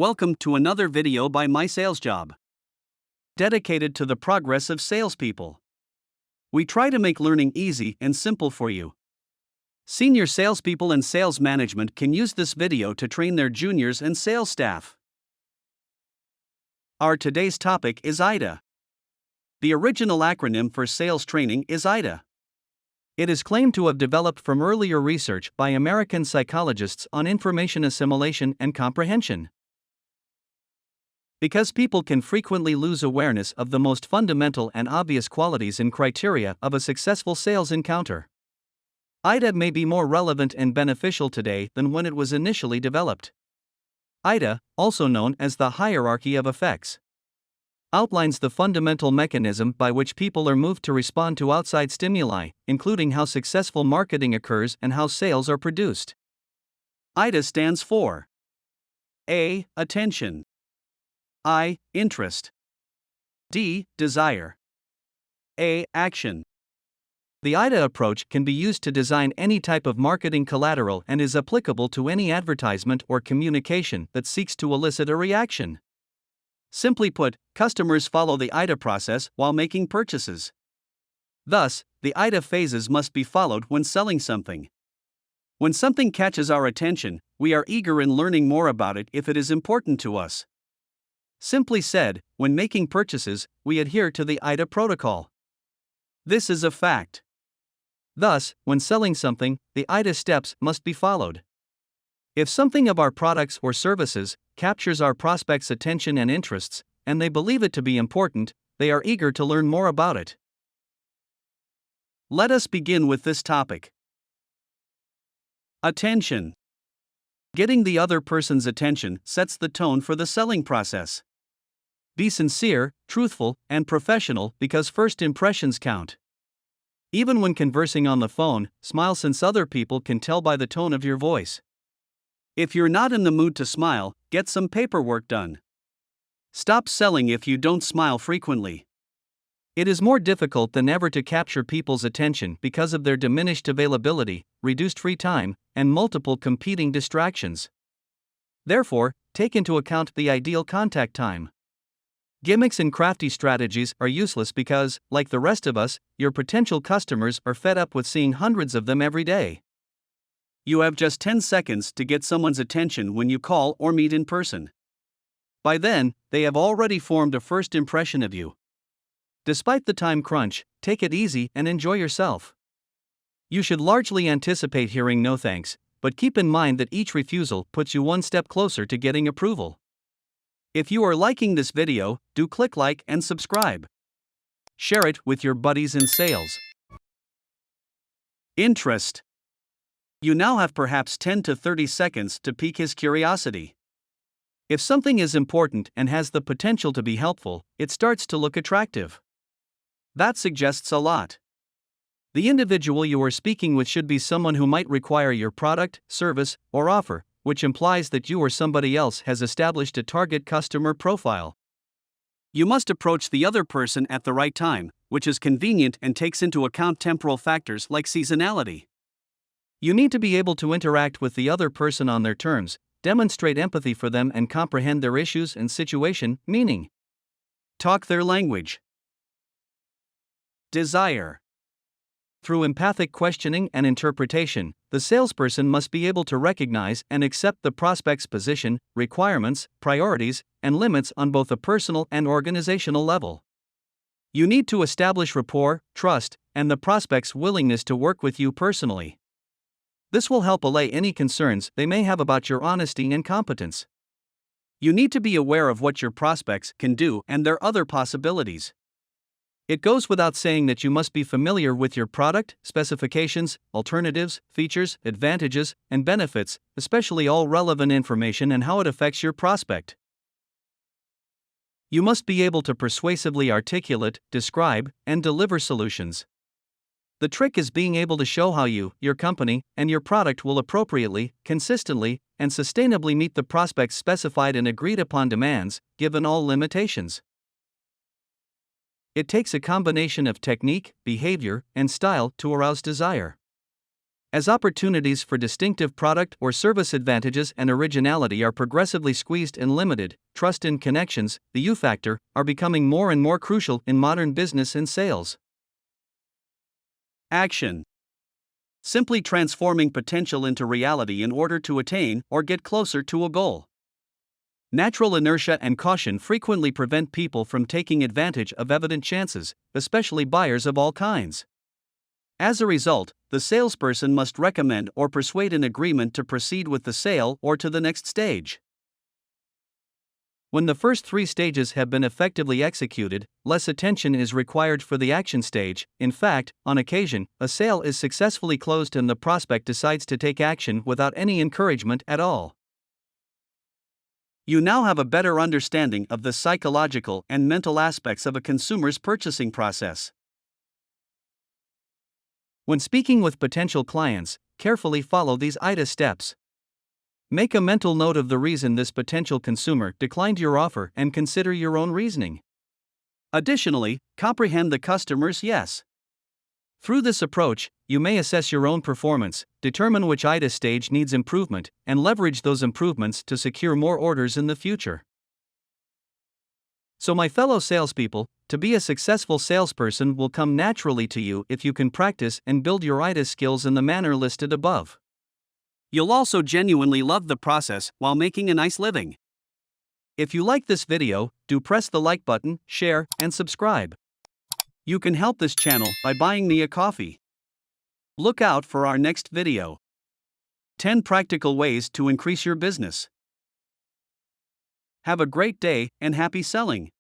Welcome to another video by My Sales Job, dedicated to the progress of salespeople. We try to make learning easy and simple for you. Senior salespeople and sales management can use this video to train their juniors and sales staff. Our today's topic is AIDA. The original acronym for sales training is AIDA. It is claimed to have developed from earlier research by American psychologists on information assimilation and comprehension. Because people can frequently lose awareness of the most fundamental and obvious qualities and criteria of a successful sales encounter, AIDA may be more relevant and beneficial today than when it was initially developed. AIDA, also known as the hierarchy of effects, outlines the fundamental mechanism by which people are moved to respond to outside stimuli, including how successful marketing occurs and how sales are produced. AIDA stands for A. Attention, I. Interest, D. Desire, A. Action. The AIDA approach can be used to design any type of marketing collateral and is applicable to any advertisement or communication that seeks to elicit a reaction. Simply put, customers follow the AIDA process while making purchases. Thus, the AIDA phases must be followed when selling something. When something catches our attention, we are eager in learning more about it if it is important to us. Simply said, when making purchases, we adhere to the AIDA protocol. This is a fact. Thus, when selling something, the AIDA steps must be followed. If something of our products or services captures our prospects' attention and interests, and they believe it to be important, they are eager to learn more about it. Let us begin with this topic. Attention. Getting the other person's attention sets the tone for the selling process. Be sincere, truthful, and professional because first impressions count. Even when conversing on the phone, smile since other people can tell by the tone of your voice. If you're not in the mood to smile, get some paperwork done. Stop selling if you don't smile frequently. It is more difficult than ever to capture people's attention because of their diminished availability, reduced free time, and multiple competing distractions. Therefore, take into account the ideal contact time. Gimmicks and crafty strategies are useless because, like the rest of us, your potential customers are fed up with seeing hundreds of them every day. You have just 10 seconds to get someone's attention when you call or meet in person. By then, they have already formed a first impression of you. Despite the time crunch, take it easy and enjoy yourself. You should largely anticipate hearing no thanks, but keep in mind that each refusal puts you one step closer to getting approval. If you are liking this video, do click like and subscribe. Share it with your buddies in sales. Interest. You now have perhaps 10 to 30 seconds to pique his curiosity. If something is important and has the potential to be helpful, it starts to look attractive. That suggests a lot. The individual you are speaking with should be someone who might require your product, service, or offer, which implies that you or somebody else has established a target customer profile. You must approach the other person at the right time, which is convenient and takes into account temporal factors like seasonality. You need to be able to interact with the other person on their terms, demonstrate empathy for them and comprehend their issues and situation, meaning talk their language. Desire. Through empathic questioning and interpretation, the salesperson must be able to recognize and accept the prospect's position, requirements, priorities, and limits on both a personal and organizational level. You need to establish rapport, trust, and the prospect's willingness to work with you personally. This will help allay any concerns they may have about your honesty and competence. You need to be aware of what your prospects can do and their other possibilities. It goes without saying that you must be familiar with your product, specifications, alternatives, features, advantages, and benefits, especially all relevant information and how it affects your prospect. You must be able to persuasively articulate, describe, and deliver solutions. The trick is being able to show how you, your company, and your product will appropriately, consistently, and sustainably meet the prospect's specified and agreed upon demands, given all limitations. It takes a combination of technique, behavior, and style to arouse desire. As opportunities for distinctive product or service advantages and originality are progressively squeezed and limited, trust and connections, the U factor, are becoming more and more crucial in modern business and sales. Action. Simply transforming potential into reality in order to attain or get closer to a goal. Natural inertia and caution frequently prevent people from taking advantage of evident chances, especially buyers of all kinds. As a result, the salesperson must recommend or persuade an agreement to proceed with the sale or to the next stage. When the first three stages have been effectively executed, less attention is required for the action stage. In fact, on occasion, a sale is successfully closed and the prospect decides to take action without any encouragement at all. You now have a better understanding of the psychological and mental aspects of a consumer's purchasing process. When speaking with potential clients, carefully follow these AIDA steps. Make a mental note of the reason this potential consumer declined your offer and consider your own reasoning. Additionally, comprehend the customer's yes. Through this approach, you may assess your own performance, determine which AIDA stage needs improvement, and leverage those improvements to secure more orders in the future. So, my fellow salespeople, to be a successful salesperson will come naturally to you if you can practice and build your AIDA skills in the manner listed above. You'll also genuinely love the process while making a nice living. If you like this video, do press the like button, share, and subscribe. You can help this channel by buying me a coffee. Look out for our next video. 10 practical ways to increase your business. Have a great day and happy selling.